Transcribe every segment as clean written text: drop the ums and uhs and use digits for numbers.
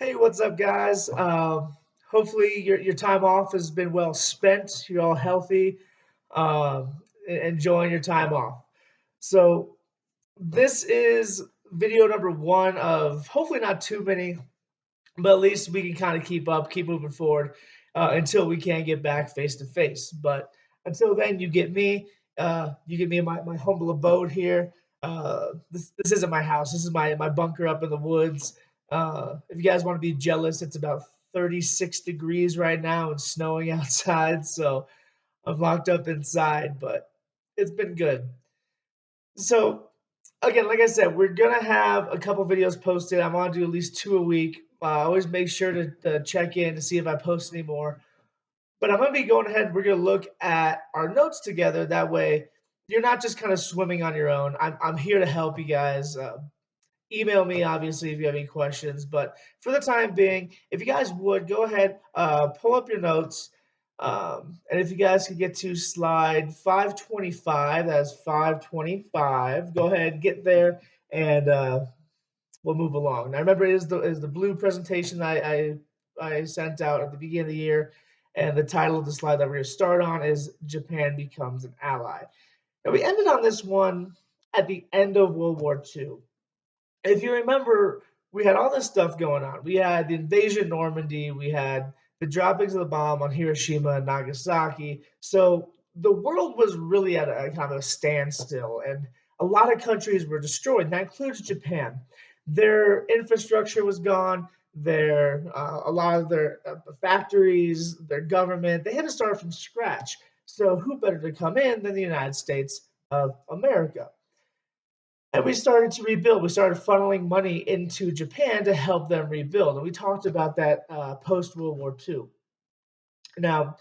Hey, what's up, guys? Hopefully your time off has been well spent. You're all healthy, enjoying your time off. So this is video number one of hopefully not too many, but at least we can kind of keep up, keep moving forward until we can get back face to face. But until then, you get me in my humble abode here. This isn't my house. This is my bunker up in the woods. If you guys want to be jealous, it's about 36 degrees right now and snowing outside. So I'm locked up inside, but it's been good. So again, like I said, we're gonna have a couple videos posted. I want to do at least two a week. I always make sure to check in to see if I post any more. But I'm gonna be going ahead. We're gonna look at our notes together. That way, you're not just kind of swimming on your own. I'm here to help you guys. Email me obviously if you have any questions. But for the time being, if you guys would go ahead, pull up your notes, and if you guys could get to slide 525, that's 525. Go ahead, get there, and we'll move along. Now remember, it is the blue presentation I sent out at the beginning of the year, and the title of the slide that we're going to start on is Japan becomes an ally. Now we ended on this one at the end of World War II. If you remember, we had all this stuff going on. We had the invasion of Normandy, we had the droppings of the bomb on Hiroshima and Nagasaki. So the world was really at a kind of a standstill, and a lot of countries were destroyed. And that includes Japan. Their infrastructure was gone. A lot of their factories, their government, they had to start from scratch. So who better to come in than the United States of America? And we started to rebuild. We started funneling money into Japan to help them rebuild. And we talked about that post World War II. Now,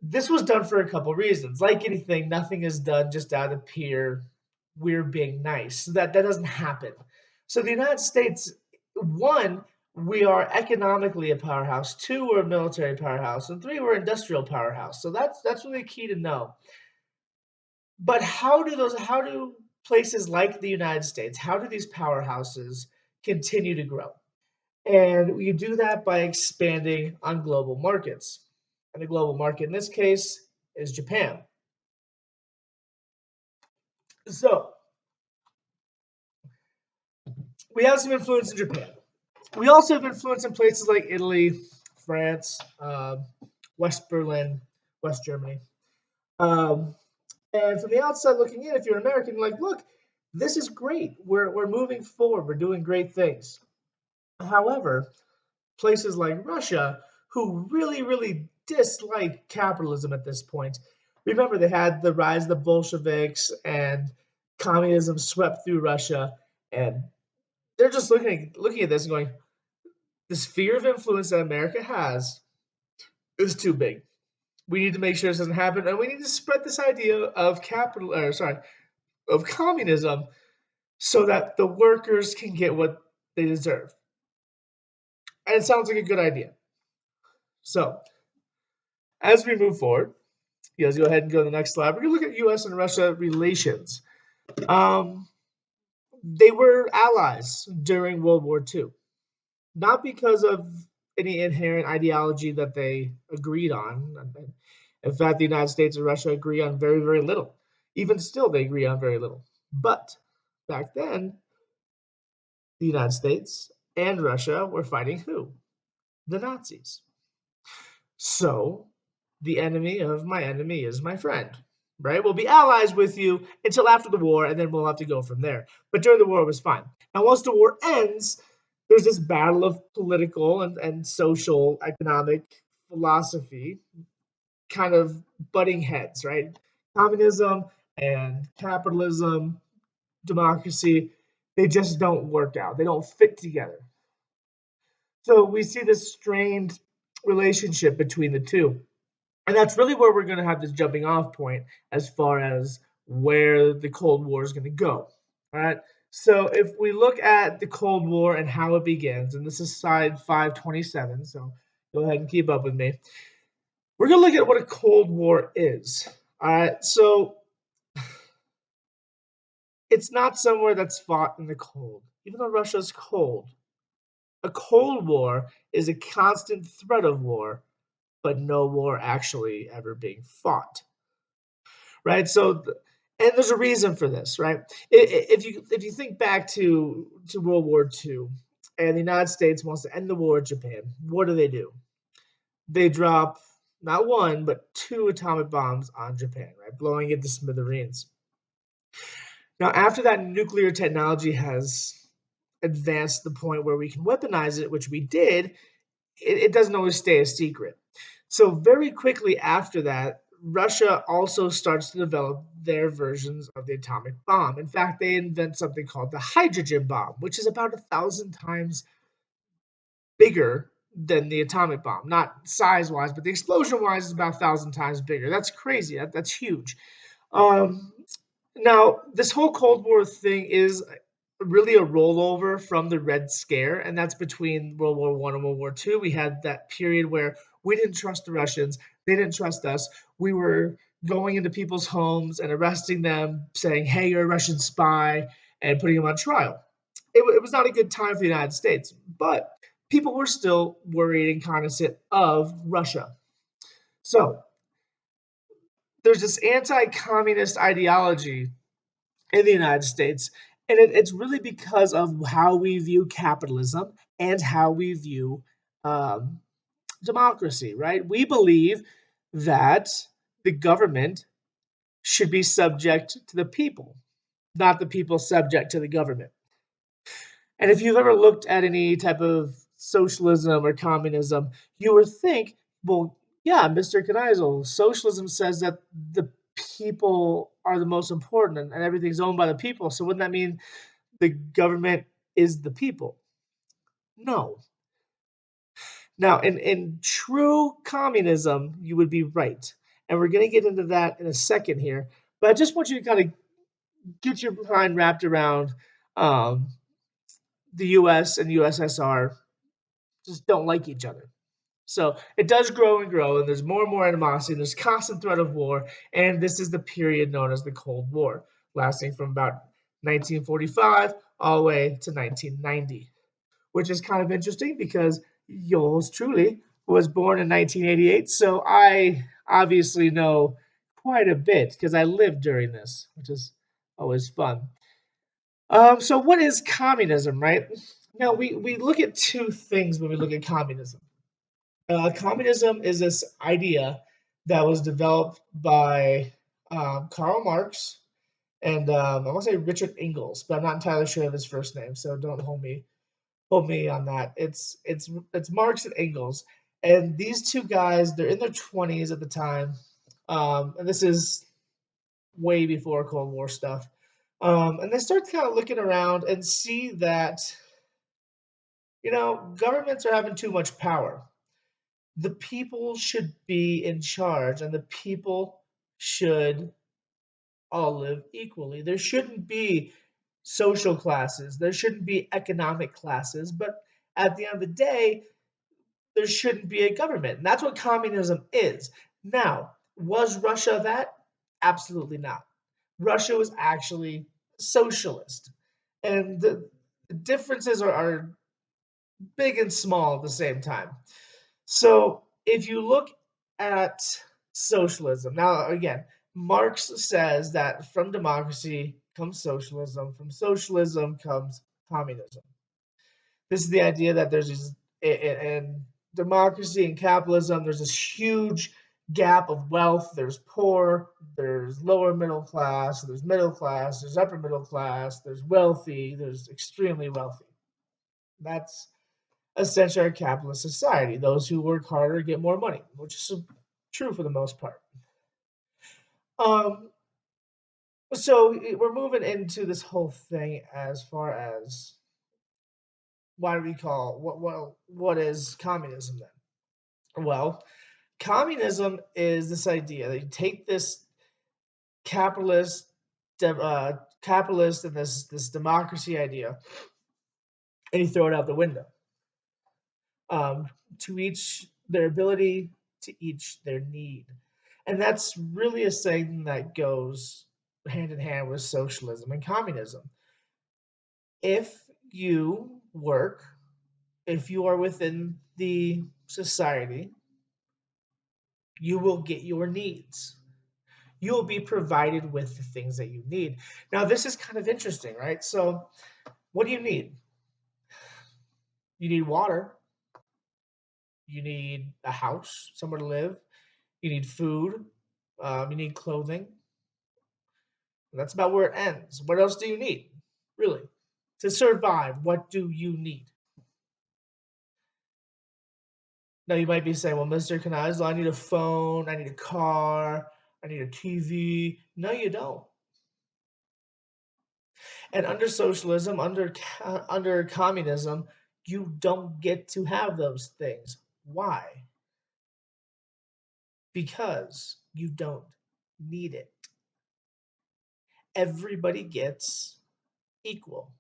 this was done for a couple reasons. Like anything, nothing is done just out of pure we're being nice. That doesn't happen. So the United States, one, we are economically a powerhouse. Two, we're a military powerhouse, and three, we're an industrial powerhouse. So that's really key to know. But how do places like the United States, how do these powerhouses continue to grow? And you do that by expanding on global markets. And the global market in this case is Japan. So we have some influence in Japan. We also have influence in places like Italy, France, West Berlin, West Germany. Um, and from the outside looking in, if you're American, you're like, look, this is great. We're moving forward. We're doing great things. However, places like Russia, who really dislike capitalism at this point, remember they had the rise of the Bolsheviks and communism swept through Russia, and they're just looking at this and going, the sphere of influence that America has is too big. We need to make sure this doesn't happen, and we need to spread this idea of of communism, so that the workers can get what they deserve. And it sounds like a good idea. So, as we move forward, you guys go ahead and go to the next slide. We're going to look at U.S. and Russia relations. Um, they were allies during World War II, not because of any inherent ideology that they agreed on. In fact, the United States and Russia agree on very little. Even still, they agree on very little. But back then, the United States and Russia were fighting who? The Nazis. So, the enemy of my enemy is my friend, right? We'll be allies with you until after the war, and then we'll have to go from there. But during the war, it was fine. Now, once the war ends, there's this battle of political and social, economic philosophy kind of butting heads, right? Communism and capitalism, democracy, they just don't work out. They don't fit together. So we see this strained relationship between the two. And that's really where we're going to have this jumping off point as far as where the Cold War is going to go. All right. So if we look at the Cold War and how it begins, and this is slide 527, so go ahead and keep up with me. We're going to look at what a Cold War is. All right. So it's not somewhere that's fought in the cold, even though Russia's cold. A Cold War is a constant threat of war, but no war actually ever being fought, right? And there's a reason for this, right? If you think back to World War II, and the United States wants to end the war with Japan, what do? They drop not one but two atomic bombs on Japan, right, blowing it to smithereens. Now, after that nuclear technology has advanced to the point where we can weaponize it, which we did, it doesn't always stay a secret. So very quickly after that, Russia also starts to develop their versions of the atomic bomb. In fact, they invent something called the hydrogen bomb, which is about 1,000 times bigger than the atomic bomb. Not size wise, but the explosion wise is about 1,000 times bigger. That's crazy. That's huge. Um, Now, this whole Cold War thing is really a rollover from the Red Scare, and that's between World War One and World War Two. We had that period where we didn't trust the Russians, they didn't trust us. We were going into people's homes and arresting them, saying, "Hey, you're a Russian spy," and putting them on trial. It was not a good time for the United States, but people were still worried and cognizant of Russia. So there's this anti-communist ideology in the United States. And it's really because of how we view capitalism and how we view um, democracy, right? We believe that the government should be subject to the people, not the people subject to the government. And if you've ever looked at any type of socialism or communism, you would think, well, yeah, Mr. Kneisel, socialism says that the people are the most important and everything's owned by the people. So wouldn't that mean the government is the people? No. Now, in true communism, you would be right. And we're going to get into that in a second here. But I just want you to kind of get your mind wrapped around um, the US and USSR just don't like each other. So it does grow and grow, and there's more and more animosity, and there's constant threat of war, and this is the period known as the Cold War, lasting from about 1945 all the way to 1990, which is kind of interesting because yours truly was born in 1988, so I obviously know quite a bit because I lived during this, which is always fun. So what is communism, right? Now we look at two things when we look at communism. Communism is this idea that was developed by Karl Marx and I want to say Richard Engels, but I'm not entirely sure of his first name, so don't hold me on that. It's Marx and Engels, and these two guys they're in their 20s at the time, and this is way before Cold War stuff. And they start kind of looking around and see that governments are having too much power. The people should be in charge and the people should all live equally. There shouldn't be social classes, there shouldn't be economic classes, but at the end of the day, there shouldn't be a government. And that's what communism is. Now, was Russia that? Absolutely not. Russia was actually socialist. And the differences are big and small at the same time. So if you look at socialism, now again, Marx says that from democracy comes socialism, from socialism comes communism. This is the idea that there's this, in democracy and capitalism, there's this huge gap of wealth. There's poor, there's lower middle class, there's upper middle class, there's wealthy, there's extremely wealthy. That's essentially our capitalist society. Those who work harder get more money, which is true for the most part. Um, so we're moving into this whole thing as far as why do we call what is communism then? Well, communism is this idea that you take this capitalist capitalist and this democracy idea and you throw it out the window. um, to each their ability, to each their need. And that's really a saying that goes hand in hand with socialism and communism. If you work, if you are within the society, you will get your needs. You will be provided with the things that you need. Now, this is kind of interesting, right? So, what do you need? You need water. You need a house, somewhere to live. You need food. You need clothing. That's about where it ends. What else do you need, really? To survive, what do you need? Now, you might be saying, well, Mr. Canizal, I need a phone, I need a car, I need a TV. No, you don't. And under socialism, under communism, you don't get to have those things. Why? Because you don't need it. Everybody gets equal.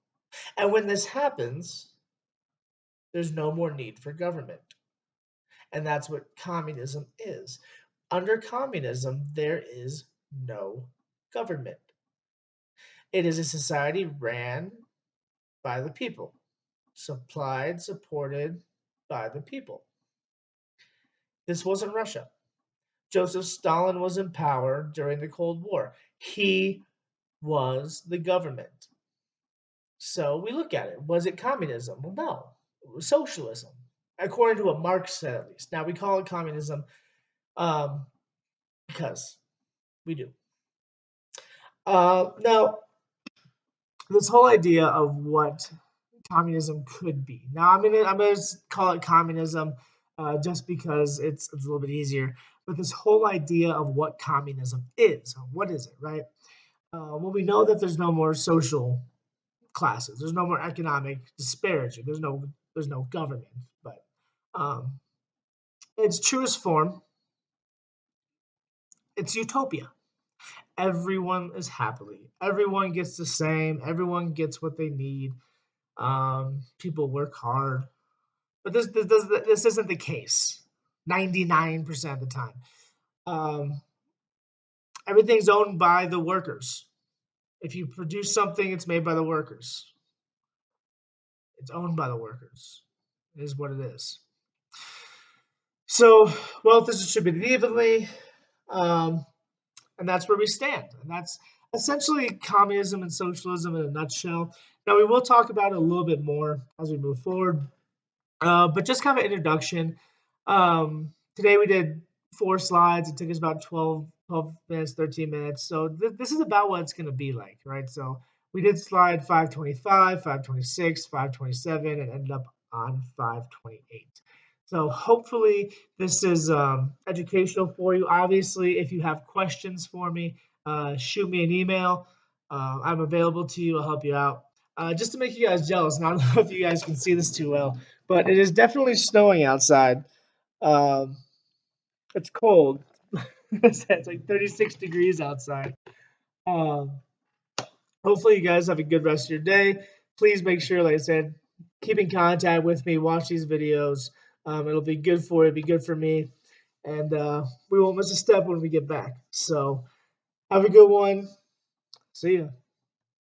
And when this happens, there's no more need for government. And that's what communism is. Under communism, there is no government. It is a society ran by the people, supplied, supported by the people. This wasn't Russia. Joseph Stalin was in power during the Cold War. He was the government. So we look at it. Was it communism? Well, no. It was socialism, according to what Marx said, at least. Now, we call it communism um, because we do. Now, this whole idea of what communism could be. Now, I'm gonna call it communism just because it's a little bit easier. But this whole idea of what communism is, what is it, right? Well, we know that there's no more social classes. There's no more economic disparity. There's no government. But um, its truest form, it's utopia. Everyone is happily. Everyone gets the same. Everyone gets what they need. People work hard, but this isn't the case. 99% of the time, um, everything's owned by the workers. If you produce something, it's made by the workers. It's owned by the workers. It is what it is. So wealth is distributed evenly, um, and that's where we stand. And that's essentially communism and socialism in a nutshell. Now we will talk about it a little bit more as we move forward. But just kind of introduction. Today we did 4 slides. It took us about 12 minutes, 13 minutes. So this is about what it's going to be like, right? So we did slide 525, 526, 527, and ended up on 528. So hopefully this is educational for you. Obviously, if you have questions for me, shoot me an email. I'm available to you. I'll help you out. Just to make you guys jealous, and I don't know if you guys can see this too well, but it is definitely snowing outside. Um, it's cold. It's like 36 degrees outside. Um, Hopefully, you guys have a good rest of your day. Please make sure, like I said, keep in contact with me. Watch these videos. It'll be good for you. Be good for me, and we won't miss a step when we get back. So, have a good one. See ya.